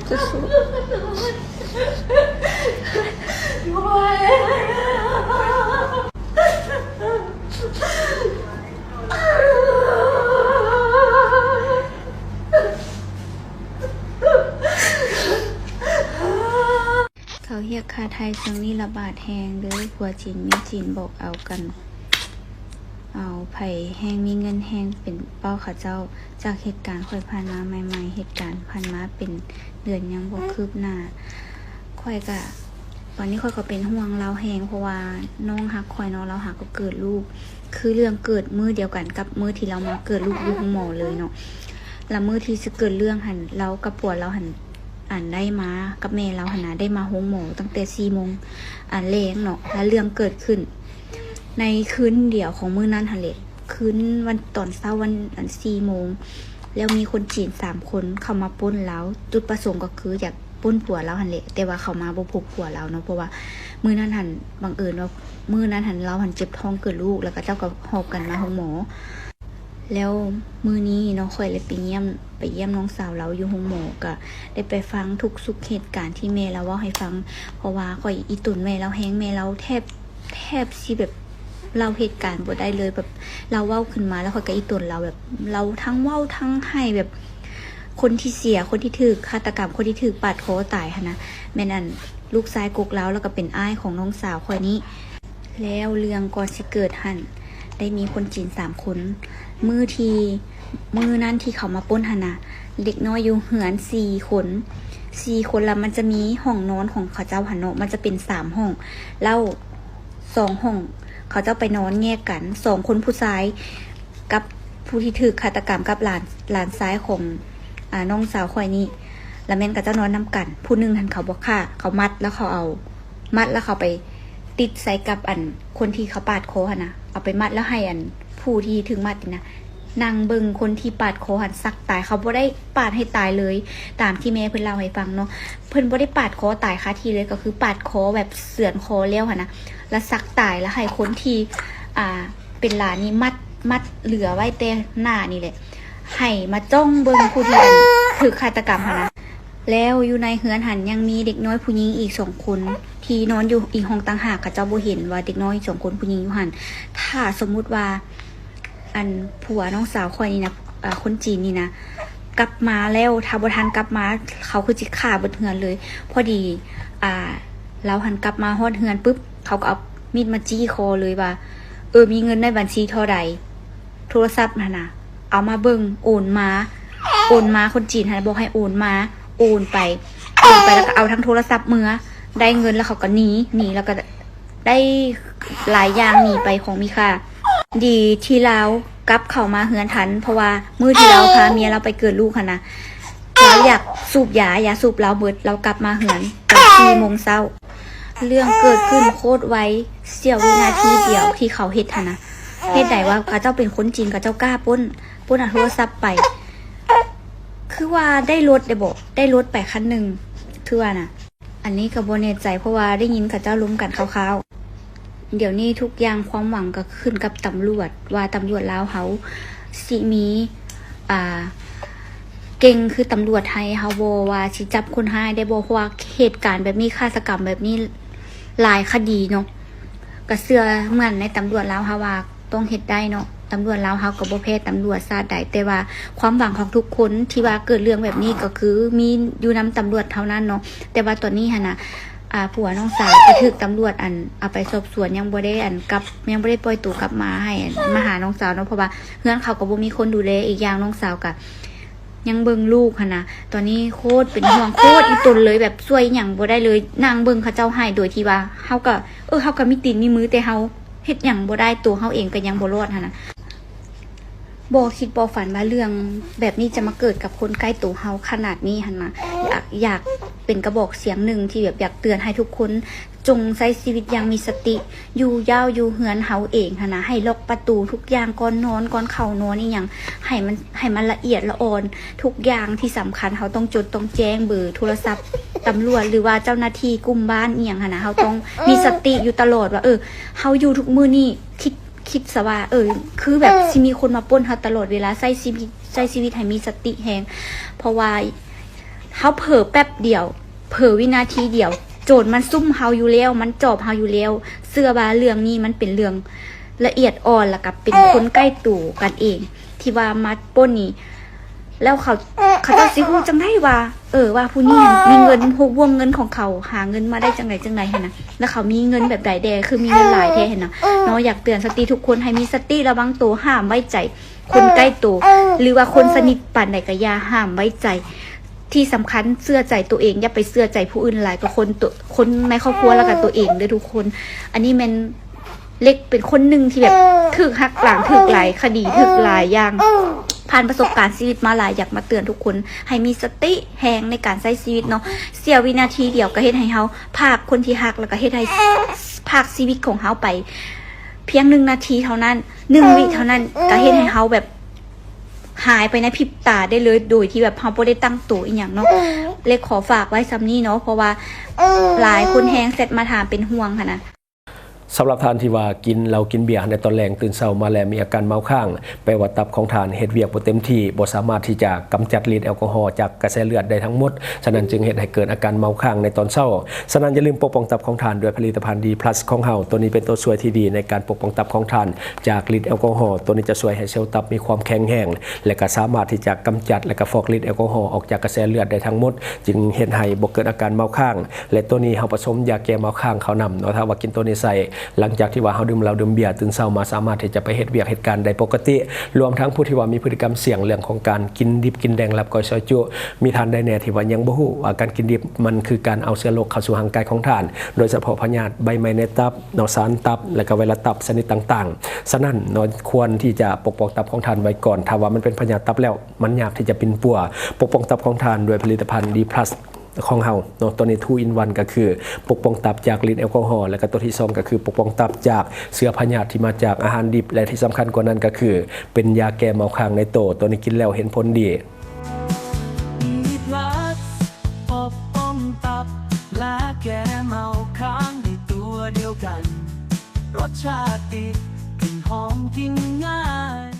สู้เขาเรียกค่าไทยช่วงนี้ระบาดแหงเด้อผัวจีนมีจีนบอกเอากันเอาไผ่แห้งมีเงินแห้งเป็นเป้าเขาเจ้าจากเหตุการณ์ค่อยผ่านมาใหม่ๆเหตุการณ์ผ่านมาเป็นเดือนยังบ่คืบหน้าค่อยก็ตอนนี้ค่อยก็เป็นห่วงเราแหงเพราะว่าน้องฮักค่อยน้องเราหักก็เกิดลูกคือเรื่องเกิดมื้อเดียวกันกับมื้อที่เรามาเกิดลูกอยู่หมอเลยเนาะแล้วมื้อที่จะเกิดเรื่องหันเรากับผัวเราหันได้มากับแม่เราหันนะได้มาห้องหมอตั้งแต่4 โมงแลงเนาะแล้วเรื่องเกิดขึ้นในคืนเดียวของมื้อนั้นหันเลยคืนวันตอนเช้าวัน4 โมงแล้วมีคนจีน3 คนเข้ามาปล้นเราจุดประสงค์ก็คืออยากปล้นผัวเราหันเลยแต่ว่าเขามาบ่พบผัวเราเนาะเพราะว่ามื้อนั้นหันบังเอิญว่ามื้อนั้นหันเราหันเจ็บท้องเกิดลูกแล้วก็เจ้าก็หอบกันมาห้องหมอแล้วมื้อนี้น้องค่อยเลยไปเยี่ยมน้องสาวเราอยู่ห้องหมอก็ได้ไปฟังทุกสุขเหตุการณ์ที่แม่เราเว้าให้ฟังเพราะว่าค่อยอีตุนแม่เราแฮงแม่เราแทบสิแบบเราเหตุการณ์บ่ได้เลยแบบเราเว้าขึ้นมาแล้วค่อยก็อีตุนเราแบบเราทั้งเว้าทั้งให้แบบคนที่เสียคนที่ถูกฆาตกรรมคนที่ถูกปาดคอตายหั่นนะแม่นั่นลูกชายกกแล้วก็เป็นอ้ายของน้องสาวค่อยนี้แล้วเรื่องก่อนสิเกิดหั่นได้มีคนจีน3 คนมือนั้นที่เขามาปล้นหั่นน่ะเด็กน้อยอยู่เหือน4 คนแล้วมันจะมีห้องนอนของเขาเจ้าหั่นเนาะมันจะเป็น3 ห้องแล้ว2 ห้องเขาเจ้าไปนอนแยกกัน2 คนผู้ชายกับผู้ที่ถูกฆาตกรรมกับหลานซ้ายของน้องสาวข่อยนี่แล้วแม่นก็เจ้านอนนำกันผู้นึงหั่นเขาบ่ฆ่าเขามัดแล้วเขาไปติดใส่กับคนที่เขาปาดคอหั่นน่ะเอาไปมัดแล้วให้ผู้ที่ถึงมัดนี่นะนั่งเบิ่งคนที่ปาดคอหันสักตายเขาบ่ได้ปาดให้ตายเลยตามที่แม่เพิ่นเล่าให้ฟังเนาะเพิ่นบ่ได้ปาดคอตายคาที่เลยก็คือปาดคอแบบเสื่อนคอแล้วหั่นนะแล้วสักตายแล้วให้คนที่เป็นหลานนี่มัดเหลือไว้แต่หน้านี่แหละให้มาจ้องเบิ่งผู้ที่ถูกฆาตกรรมหั่นนะแล้วอยู่ในเฮือนหันยังมีเด็กน้อยผู้หญิงอีก2 คนที่นอนอยู่อีกห้องต่างหากเขาเจ้าบ่เห็นว่าเด็กน้อย2 คนผู้หญิงอยู่หั่นถ้าสมมุติว่าผัวน้องสาวข่อยนี่นะคนจีนนี่นะกลับมาแล้วถ้าบ่ทันกลับมาเขาคือสิฆ่าเบิดเฮือนเลยพอดีเราหันกลับมาฮอดเฮือนปึ๊บเขาก็เอามีดมาจี้คอเลยว่ามีเงินในบัญชีเท่าใดโทรศัพท์หั่นน่ะเอามาเบิ่งโอนมาคนจีนหั่นบอกให้โอนมาโอนไปแล้วก็เอาทั้งโทรศัพท์มือได้เงินแล้วเขาก็หนีแล้วก็ได้หลายอย่างหนีไปของมีค่าดีที่เรากลับเข้ามาเฮือนทันเพราะว่ามื้อที่เราพาเมียเราไปเกิดลูกค่ะนะเราอยากสูบยาสูบเราเบิดเรากลับมาเฮือนตอน4 โมงเช้าเรื่องเกิดขึ้นโคตรไวเสี้ยววินาทีเดียวที่เขาเฮ็ดนะเฮ็ดได้ว่าเขาเจ้าเป็นคนจีนเขาเจ้ากล้าปล้นเอาโทรศัพท์ไปคือว่าได้รถได้รถไปคันนึงคือว่าน่ะอันนี้ก็บ่แน่ใจเพราะว่าได้ยินเขาเจ้าล้มกันคร่าวๆเดี๋ยวนี้ทุกอย่างความหวังก็ขึ้นกับตำรวจว่าตำรวจลาวเฮาสิมีเก่งคือตำรวจไทยเฮาบ่ว่าสิจับคนร้ายได้บ่เพราะว่าเหตุการณ์แบบนี้ฆาตกรรมแบบนี้หลายคดีเนาะก็เชื่อเหมือนในตำรวจลาวเฮาว่าต้องเฮ็ดได้เนาะตำรวจลาวเฮาก็บ่แพ้ตำรวจชาติใดแต่ว่าความหวังของทุกคนที่ว่าเกิดเรื่องแบบนี้ก็คือมีอยู่นำตำรวจเท่านั้นเนาะแต่ว่าตอนนี้หั่นน่ะผัวน้องสาวก็ถูกตำรวจเอาไปสอบสวนยังบ่ได้ยังบ่ได้ปล่อยตัวกลับมาให้มาหาน้องสาวเนาะเพราะว่าเฮือนเขาก็บ่มีคนดูแลอีกอย่างน้องสาวก็ยังเบิ่งลูกหั่นน่ะตอนนี้โคตรเป็นห่วงโคตรอีตนเลยแบบช่วยหยังบ่ได้เลยนางเบิ่งเขาเจ้าให้โดยที่ว่าเฮาก็มีตีนมีมือแต่เฮาเฮ็ดหยังบ่ได้ตัวเฮาเองก็ยังบ่รอดหั่นน่ะบ่คิดบ่ฝันว่าเรื่องแบบนี้จะมาเกิดกับคนใกล้ตัวเฮาขนาดนี้หั่นน่ะอยากเป็นกระบอกเสียงหนึ่งที่แบบอยากเตือนให้ทุกคนจงใช้ชีวิตอย่างมีสติอยู่ยาวอยู่เฮือนเฮาเองหั่นน่ะให้ล็อกประตูทุกอย่างก่อนนอนก่อนเข้านอนอีหยังให้มันละเอียดละอ่อนทุกอย่างที่สำคัญเฮาต้องจดต้องแจ้งเบอร์โทรศัพท์ตำรวจหรือว่าเจ้าหน้าที่กุมบ้านอีหยังหั่นน่ะเฮาต้องมีสติอยู่ตลอดว่าเฮาอยู่ทุกมื้อนี้คิดซะว่าคือแบบสิมีคนมาปล้นเฮาตลอดเวลาใช้ชีวิตให้มีสติแฮงเพราะว่า เฮาเผลอแป๊บเดียวเผลอวินาทีเดียวโจรมันซุ่มเฮาอยู่แล้วมันจอบเฮาอยู่แล้วเสื้อว่าเรื่องนี้มันเป็นเรื่องละเอียดอ่อนแล้วก็เป็นคนใกล้ตัวกันเอง ที่ว่ามาปล้นนี้แล้วเขาจะสิฮู้จังได๋ว่าว่าผู้นี้มีเงินวงเงินของเขาหาเงินมาได้จังไดหั่นน่ะแล้วเขามีเงินแบบใดแดคือมีเงินหลายแท้หั่นน่ะเนาะอยากเตือนสติทุกคนให้มีสติระวังตัวห้ามไว้ใจคนใกล้ตัวหรือว่าคนสนิทปานใดก็อย่าห้ามไว้ใจที่สำคัญเชื่อใจตัวเองอย่าไปเชื่อใจผู้อื่นหลายกว่าคนในครอบครัวแล้วก็ตัวเองเด้อทุกคนอันนี้มันเล็กเป็นคนหนึ่งที่แบบถึกหักหลังถึกหลายคดีถึกหลายอย่างผ่านประสบการณ์ชีวิตมาหลายอยากมาเตือนทุกคนให้มีสติแหงในการใช้ชีวิตเนาะเสียวินาทีเดียวก็เฮ็ดให้เฮาพากคนที่หักแล้วก็เฮ็ดให้พากชีวิตของเฮาไปเพียง1 นาทีเท่านั้น1 วิเท่านั้นก็เฮ็ดให้เฮาแบบหายไปในพริบตาได้เลยโดยที่แบบเฮาบ่ได้ตั้งตัวอีหยังเนาะเล็กขอฝากไว้ซ้ำนี้เนาะเพราะว่าหลายคนแฮงเสร็จมาถามเป็นห่วงค่ะนะสำหรับทานที่ว่ากินเรากินเบียร์ในตอนแรงตื่นเช้ามาแล้วมีอาการเมาข้างแปลว่าตับของทานเฮ็ดเวียกบ่เต็มที่บ่สามารถที่จะกำจัดฤทธิ์แอลกอฮอล์จากกระแสเลือดได้ทั้งหมดฉะนั้นจึงเฮ็ดให้เกิดอาการเมาข้างในตอนเช้าฉะนั้นอย่าลืมปกป้องตับของทานด้วยผลิตภัณฑ์ดีพลัสของเฮาตัวนี้เป็นตัวช่วยที่ดีในการปกป้องตับของทานจากฤทธิ์แอลกอฮอล์ตัวนี้จะช่วยให้เซลล์ตับมีความแข็งแรงและก็สามารถที่จะกำจัดและก็ฟอกฤทธิ์แอลกอฮอล์ออกจากกระแสเลือดได้ทั้งหมดจึงเฮ็ดให้บ่เกิดอาการเมาข้างและตัวนี้เฮาผสมยาแก้เมาข้างเขานำเนาะถ้าว่ากินตัวนี้ใส่หลังจากที่ว่าเฮาดื่มเหล้าดื่มเบียร์ตื่นเช้ามาสามารถที่จะไปเฮ็ดเวียกเหตุการณ์ได้ปกติรวมทั้งผู้ที่ว่ามีพฤติกรรมเสี่ยงเรื่องของการกินดิบกินแดงรับก้อยซอยจุมีทานได้แน่ที่ว่ายังบ่ฮู้ว่าการกินดิบมันคือการเอาเชื้อโรคเข้าสู่ร่างกายของท่านโดยเฉพาะพยาธิใบไม้ในตับเนาะสารตับและก็ไวรัสตับชนิดต่างๆฉะนั้นเนาะควรที่จะปกป้องตับของท่านไว้ก่อนถ้าว่ามันเป็นพยาธิตับแล้วมันยากที่จะปินปัวปกป้องตับของท่านด้วยผลิตภัณฑ์ดีพลัสของเฮาเนาะตัวนี้2 in 1ก็คือปกป้องตับจากฤทธิ์แอลกอฮอล์และก็ตัวที่2ก็คือปกป้องตับจากเชื้อพยาธิที่มาจากอาหารดิบและที่สำคัญกว่านั้นก็คือเป็นยาแก้เมาข้างในตัวนี้กินแล้วเห็นผลดีดีพลัสปกป้องตับและแก้เมาข้างในตัวเดียวกันรสชาติดีกลิ่นหอมกินง่าย